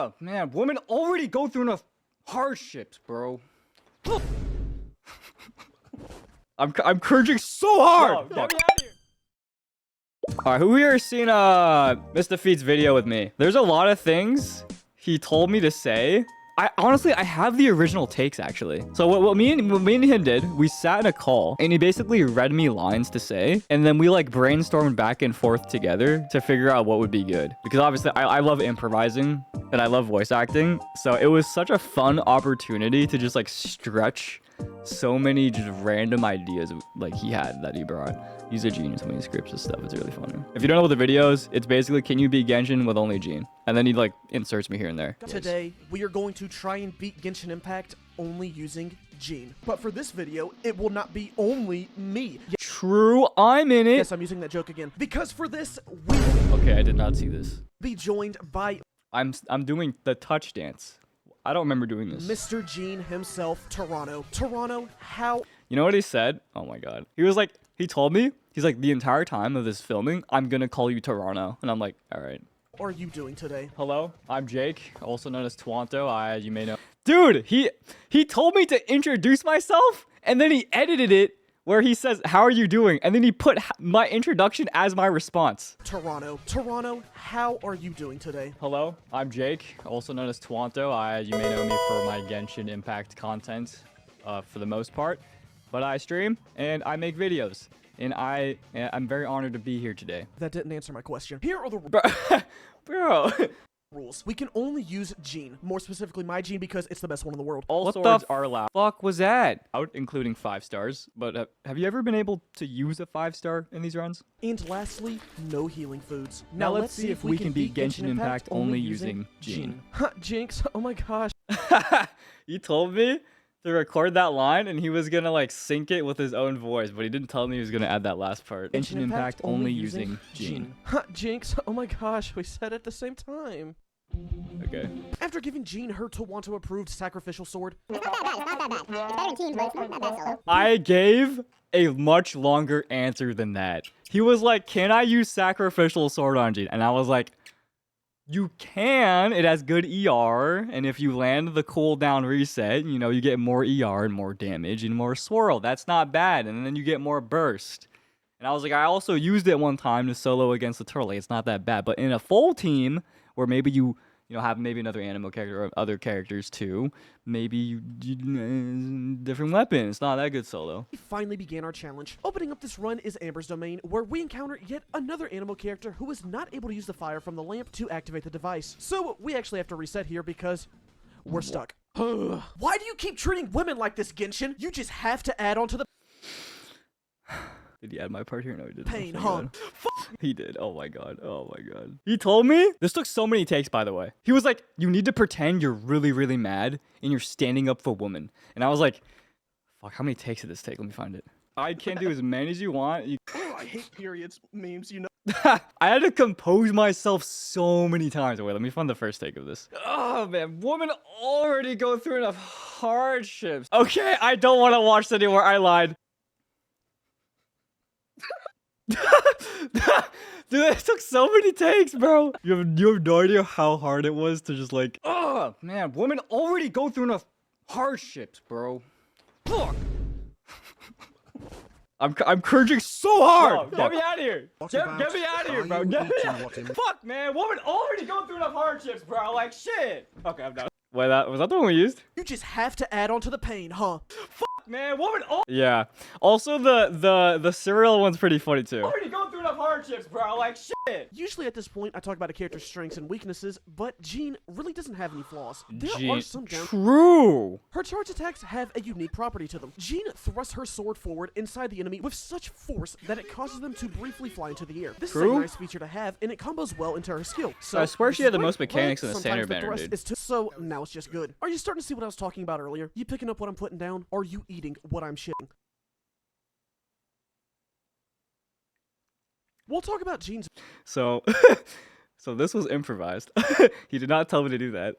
Oh, man, women already go through enough hardships, bro. I'm cringing so hard. Get me out of here. Alright, who here has seen MistahFeet's video with me? There's a lot of things he told me to say. I have the original takes actually. So what me and him did, we sat in a call and he basically read me lines to say, and then we like brainstormed back and forth together to figure out what would be good. Because obviously I love improvising and I love voice acting. So it was such a fun opportunity to just like stretch so many just random ideas like he had that he brought. He's a genius when he scripts his stuff. It's really funny. If you don't know what the video is, it's basically, can you beat Genshin with only Jean? And then he like inserts me here and there. Today, we are going to try and beat Genshin Impact only using Jean. But for this video, it will not be only me. True, I'm in it. Yes, I'm using that joke again. Because for this, we Okay, I did not see this. be joined by I'm doing the touch dance. I don't remember doing this. Mr. Jean himself, Tuonto. Tuonto, how You know what he said? Oh my god. He was like, he told me, he's like, the entire time of this filming, I'm gonna call you Toronto. And I'm like, all right. are you doing today? Hello, I'm Jake, also known as Tuonto. You may know. Dude, he told me to introduce myself, and then he edited it where he says, how are you doing? And then he put my introduction as my response. Tuonto. Tuonto, how are you doing today? Hello, I'm Jake, also known as Tuonto. You may know me for my Genshin Impact content, for the most part. But I stream, and I make videos. And I'm very honored to be here today. That didn't answer my question. Here are the Bro. rules. We can only use Jean, more specifically my Jean, because it's the best one in the world. All swords are allowed. Fuck was that? Out, including 5 stars. But have you ever been able to use a 5-star in these runs? And lastly, no healing foods. Now let's see if we can beat Genshin Impact only using Jean. Jinx, oh my gosh. He told me to record that line, and he was gonna like sync it with his own voice, but he didn't tell me he was gonna add that last part. Genshin Impact only using Jean. Jinx, oh my gosh, we said it at the same time. Okay. After giving Jean her Tuonto approved sacrificial sword, I gave a much longer answer than that. He was like, can I use sacrificial sword on Jean? And I was like, you can. It has good ER, and if you land the cooldown reset, you know, you get more ER and more damage and more swirl. That's not bad, and then you get more burst. And I was like, I also used it one time to solo against the turtle. Like, it's not that bad. But in a full team, where maybe you know, have maybe another animal character or other characters too, maybe different weapon. It's not that good solo. we finally began our challenge. Opening up this run is Amber's domain, where we encounter yet another animal character who is not able to use the fire from the lamp to activate the device. So we actually have to reset here because we're stuck. Why do you keep treating women like this, Genshin? You just have to add on to the Did he add my part here? No, he didn't. pain, Oh, huh? he did. Oh my god. Oh my god. He told me. This took so many takes, by the way. He was like, you need to pretend you're really, really mad and you're standing up for women. And I was like, fuck, how many takes did this take? Let me find it. I can do as many as you want. Oh, I hate periods memes, you know. I had to compose myself so many times. Wait, let me find the first take of this. Oh man, women already go through enough hardships. Okay, I don't want to watch this anymore. I lied. Dude, it took so many takes, bro. You have no idea how hard it was to just like, oh man, women already go through enough hardships, bro. Fuck. I'm cringing so hard. Get me out of here. Get me out of here, bro. Get me out. Fuck, man. Women already go through enough hardships, bro. Like shit. Okay, I'm done. Wait, was that the one we used? You just have to add on to the pain, huh? Fuck, man. Women. Yeah. Also, the cereal one's pretty funny too. Already go through enough hardships, bro. Like shit. Usually at this point, I talk about a character's strengths and weaknesses, but Jean really doesn't have any flaws. There are some True. Her charge attacks have a unique property to them. Jean thrusts her sword forward inside the enemy with such force that it causes them to briefly fly into the air. This is a nice feature to have, and it combos well into her skill. So I swear she had the most mechanics in the standard banner, dude. So now it's just good. Are you starting to see what I was talking about earlier? You picking up what I'm putting down? Or are you eating what I'm shitting? We'll talk about Jean's. So this was improvised. He did not tell me to do that.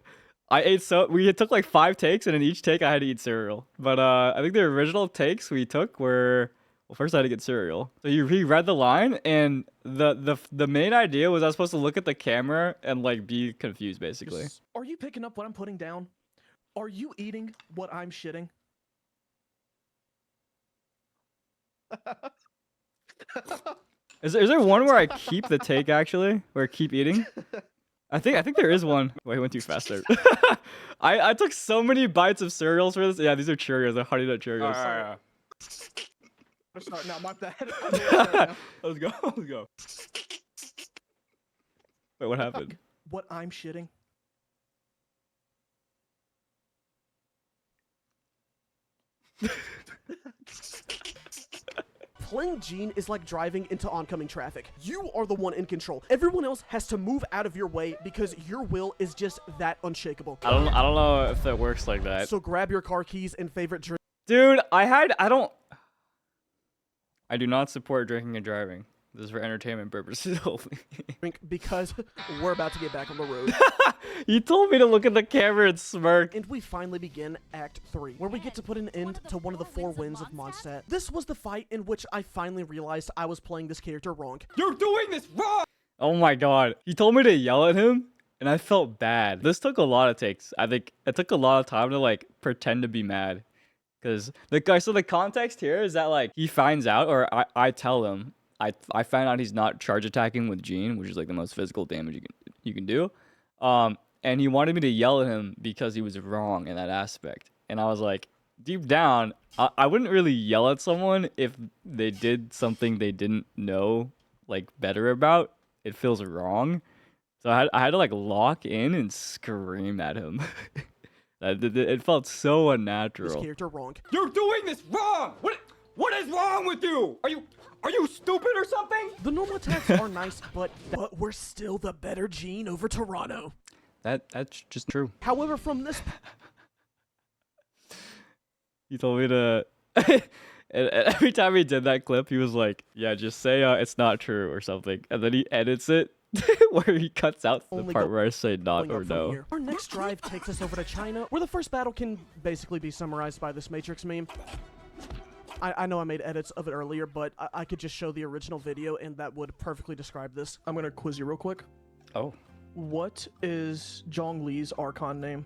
We took like 5 takes, and in each take I had to eat cereal. But I think the original takes we took were Well, first I had to get cereal. So he read the line, and the main idea was I was supposed to look at the camera and like be confused, basically. Are you picking up what I'm putting down? Are you eating what I'm shitting? Is there one where I keep the take actually, where I keep eating? I think there is one. Wait, I went too fast there. I took so many bites of cereals for this. Yeah, these are Cheerios. They're Honey Nut Cheerios. I'm sorry, no, my bad. I'm doing it right now. Let's go. Let's go. Wait, what happened? What I'm shitting? Playing Jean is like driving into oncoming traffic. You are the one in control. Everyone else has to move out of your way because your will is just that unshakable. I don't know if that works like that. So grab your car keys and favorite drink. Dude, I do not support drinking and driving. This is for entertainment purposes only. Because we're about to get back on the road. You told me to look at the camera and smirk. And we finally begin Act 3, where we get to put an end to one of the 4 wins of Mondstadt. This was the fight in which I finally realized I was playing this character wrong. You're doing this wrong! Oh my god. He told me to yell at him, and I felt bad. This took a lot of takes. I think it took a lot of time to like pretend to be mad. Because so the context here is that like he finds out, or I tell him, I find out he's not charge attacking with Jean, which is like the most physical damage you can do. And he wanted me to yell at him because he was wrong in that aspect. And I was like, deep down, I wouldn't really yell at someone if they did something they didn't know like better about. It feels wrong. So I had to like lock in and scream at him. It felt so unnatural. This character wrong. You're doing this wrong! What is wrong with you? Are you stupid or something? The normal attacks are nice, but we're still the better Jean over Toronto. That's just true. However, from this... He told me to... and every time he did that clip, he was like, yeah, just say it's not true or something. And then he edits it where he cuts out the part where I say not or no. Here. Our next drive takes us over to China, where the first battle can basically be summarized by this Matrix meme. I know I made edits of it earlier, but I could just show the original video, and that would perfectly describe this. I'm gonna quiz you real quick. Oh. What is Zhongli's Archon name?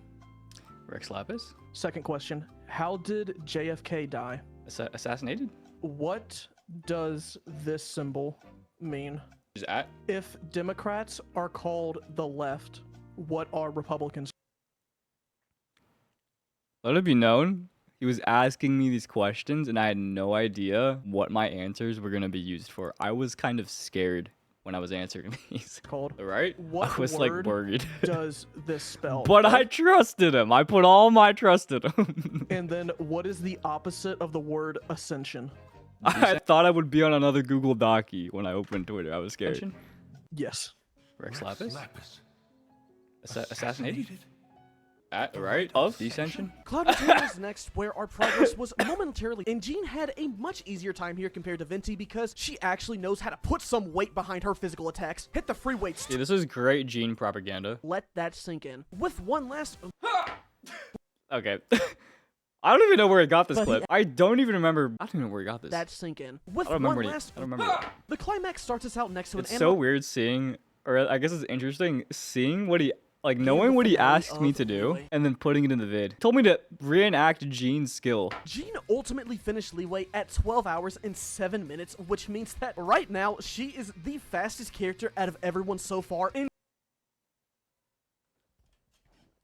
Rex Lapis? Second question. How did JFK die? Assassinated? What does this symbol mean? Is at? If Democrats are called the left, what are Republicans? Let it be known, he was asking me these questions and I had no idea what my answers were going to be used for. I was kind of scared when I was answering these. Called. Right? What I was like worried. does this spell? But I trusted him. I put all my trust in him. And then what is the opposite of the word ascension? I thought I would be on another Google Docie when I opened Twitter. I was scared. Yes. Rex Lapis? Assassinated? At, right? Of Descension? Cloud Return is next, where our progress was momentarily, and Jean had a much easier time here compared to Venti because she actually knows how to put some weight behind her physical attacks. Hit the free weights. Yeah, this is great Jean propaganda. Let that sink in. With one last... Okay. I don't even know where he got this clip. I don't even remember. I don't even know where he got this. That sink in. With I don't remember. one last... I don't remember. The climax starts us out next to It's an so weird seeing, or I guess it's interesting seeing what he, like knowing what he asked me to do and then putting it in the vid. He told me to reenact Jean's skill. Jean ultimately finished Leeway at 12 hours and 7 minutes, which means that right now she is the fastest character out of everyone so far.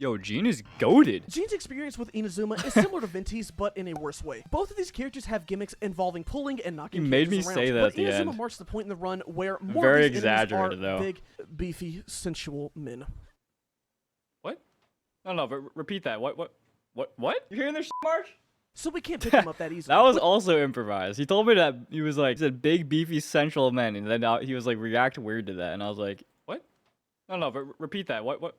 Yo, Jean is goated. Jean's experience with Inazuma is similar to Venti's, but in a worse way. Both of these characters have gimmicks involving pulling and knocking characters around. Say that at the Inazuma end. marks the point in the run where more Very of these enemies are exaggerated, though. big, beefy, sensual men. What? No, but repeat that. What? You hearing this, March? So we can't pick them up that easily. That was also improvised. He told me that he said big, beefy, sensual men, and then he was like react weird to that, and I was like, what? No, but repeat that. What?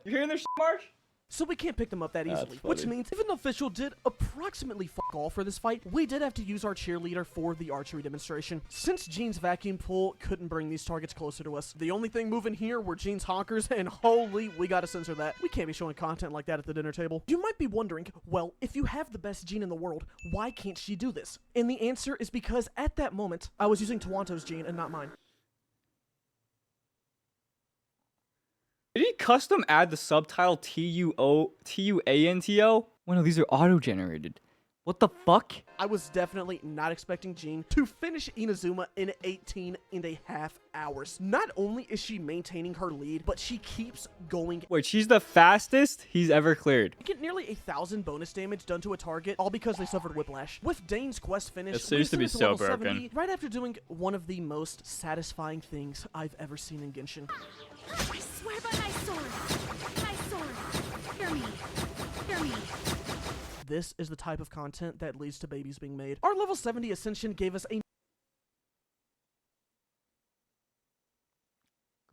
You hearing this, March? so we can't pick them up that That's easily. Which funny. means if an official did approximately fuck all for this fight, we did have to use our cheerleader for the archery demonstration. Since Jean's vacuum pull couldn't bring these targets closer to us, the only thing moving here were Jean's honkers, and holy, we gotta censor that. We can't be showing content like that at the dinner table. You might be wondering, well, if you have the best Jean in the world, why can't she do this? And the answer is because at that moment, I was using Tuonto's Jean and not mine. Did he custom add the subtitle Tuanto? Well, no, these are auto-generated. What the fuck? I was definitely not expecting Jean to finish Inazuma in 18.5 hours. Not only is she maintaining her lead, but she keeps going. Wait, she's the fastest he's ever cleared. Get nearly 1,000 bonus damage done to a target, all because they suffered whiplash. With Dane's quest finish, This seems to be so level broken. 70, right after doing one of the most satisfying things I've ever seen in Genshin. I swear by my sword! My sword! Hear me! Hear me! This is the type of content that leads to babies being made. Our level 70 ascension gave us a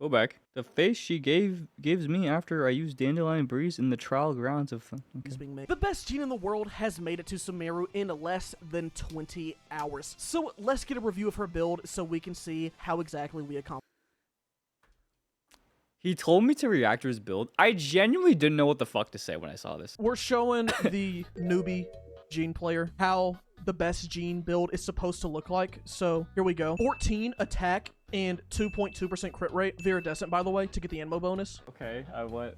Go back. The face she gives me after I used Dandelion Breeze in the trial grounds of... Okay. being made. The best Jean in the world has made it to Sumeru in less than 20 hours. So let's get a review of her build so we can see how exactly we accomplished. He told me to react to his build. I genuinely didn't know what the fuck to say when I saw this. We're showing the newbie Jean player how the best Jean build is supposed to look like. So here we go. 14 attack and 2.2% crit rate. Viridescent, by the way, to get the ammo bonus. Okay, what?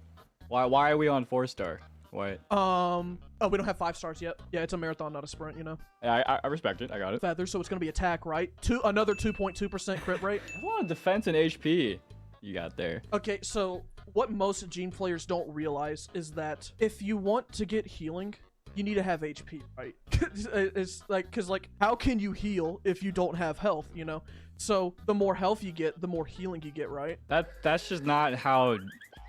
Why are we on 4-star? What? Oh, we don't have 5 stars yet. Yeah, it's a marathon, not a sprint, you know. I respect it. I got it. Feathers, so it's gonna be attack, right? Another 2.2% crit rate. There's a lot of defense and HP you got there. Okay, so what most Jean players don't realize is that if you want to get healing, you need to have HP, right? It's like, cause like, how can you heal if you don't have health, you know? So the more health you get, the more healing you get, right? That's just not how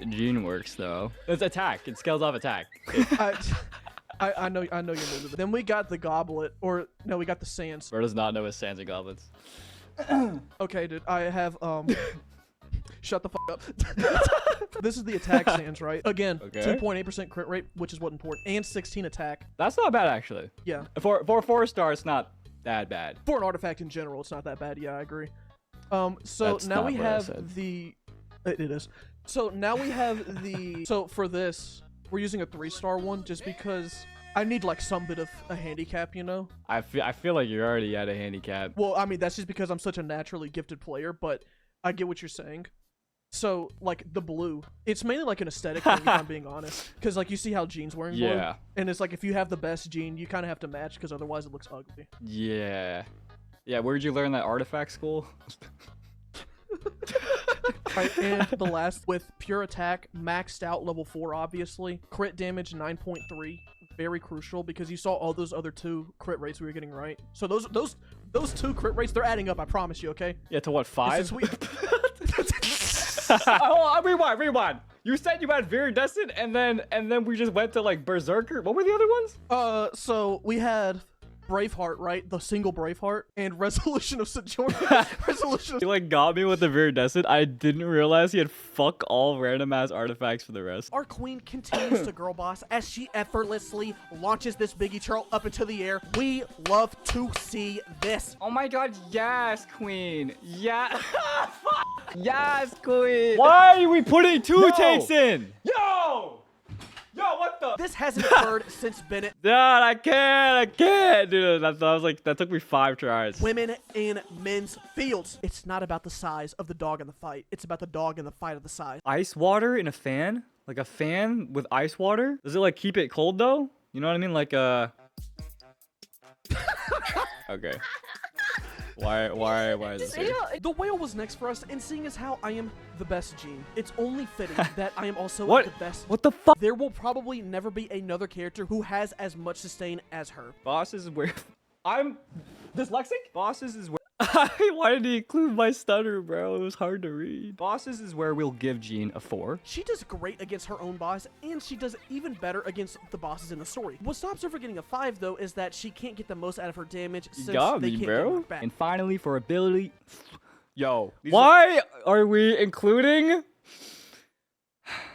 Jean works, though. It's attack. It scales off attack. I know you're moving. Then we got the goblet, or no, we got the sands. Bro does not know his sands and goblets. Okay, dude, I have shut the fuck up. This is the attack sands, right? Again, Okay. 2.8% crit rate, which is what important, and 16 attack. That's not bad, actually. Yeah. For 4-star, it's not that bad. For an artifact in general, it's not that bad. Yeah, I agree. So That's now not we what I have said. the... It is. So now we have the... So for this, we're using a 3-star one just because I need like some bit of a handicap, you know? I feel like you're already at a handicap. Well, I mean, that's just because I'm such a naturally gifted player, but I get what you're saying. So, like, the blue, it's mainly like an aesthetic thing, if I'm being honest. Because, like, you see how Jean's wearing blue? Yeah. And it's like, if you have the best Jean, you kind of have to match, because otherwise it looks ugly. Yeah. Yeah, where'd you learn that artifact school? Right, and the last, with pure attack, maxed out level 4, obviously. Crit damage, 9.3. Very crucial, because you saw all those other 2 crit rates we were getting right. So those 2 crit rates, they're adding up, I promise you, okay? Yeah, to what, 5? Since we- Oh, rewind. You said you had Viridescent, and then we just went to like Berserker. What were the other ones? So we had Braveheart, right? The single Braveheart, and Resolution of St. George. Resolution He like got me with the Viridescent. I didn't realize he had fuck all random ass artifacts for the rest. Our queen continues to girl boss as she effortlessly launches this biggie turtle up into the air. We love to see this. Oh my god, yes, queen. Yeah. Yes, queen. Why are we putting 2 tanks in? Yo, what the? This hasn't occurred since Bennett. Dude, I can't. Dude, that took me 5 tries. Women in men's fields. It's not about the size of the dog in the fight. It's about the dog in the fight of the size. Ice water in a fan? Like a fan with ice water? Does it like keep it cold though? You know what I mean? Like Okay. Why is this? The whale was next for us, and seeing as how I am the best Jean, it's only fitting that I am also What? the best. What the fuck? There will probably never be another character who has as much sustain as her. Bosses is where I'm dyslexic? Bosses is where why did he include my stutter, bro? It was hard to read. Bosses is where we'll give Jean a 4. She does great against her own boss, and she does even better against the bosses in the story. What stops her from getting a 5, though, is that she can't get the most out of her damage You since got they me, can't bro. get back. And finally, for ability, yo, why are we including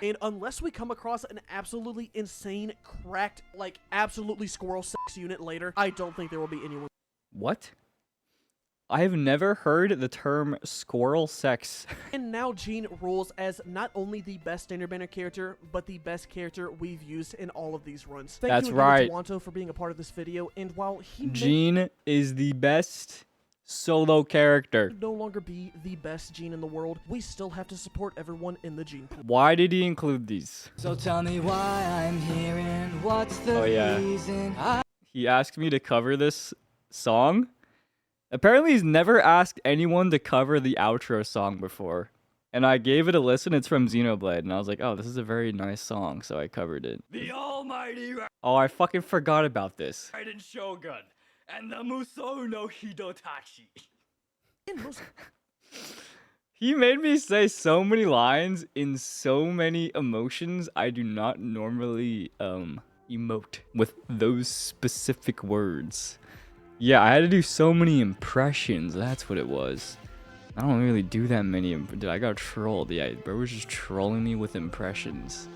And unless we come across an absolutely insane, cracked, like absolutely squirrel sex unit later, I don't think there will be anyone. What? I have never heard the term squirrel sex. And now Jean rules as not only the best standard banner character, but the best character we've used in all of these runs. Thank That's you again right. to Tuonto for being a part of this video, and while he may Jean is the best solo character. no longer be the best Jean in the world, we still have to support everyone in the Jean pool. Why did he include these? So tell me why I'm here and what's the Oh, yeah. reason He asked me to cover this song. Apparently, he's never asked anyone to cover the outro song before. And I gave it a listen. It's from Xenoblade. And I was like, oh, this is a very nice song. So I covered it. The Almighty... Oh, I fucking forgot about this. Raiden Shogun and the Musou no Hidotachi. And most He made me say so many lines in so many emotions I do not normally emote with those specific words. Yeah, I had to do so many impressions. That's what it was. I don't really do that many. Dude, I got trolled. Yeah, bro was just trolling me with impressions.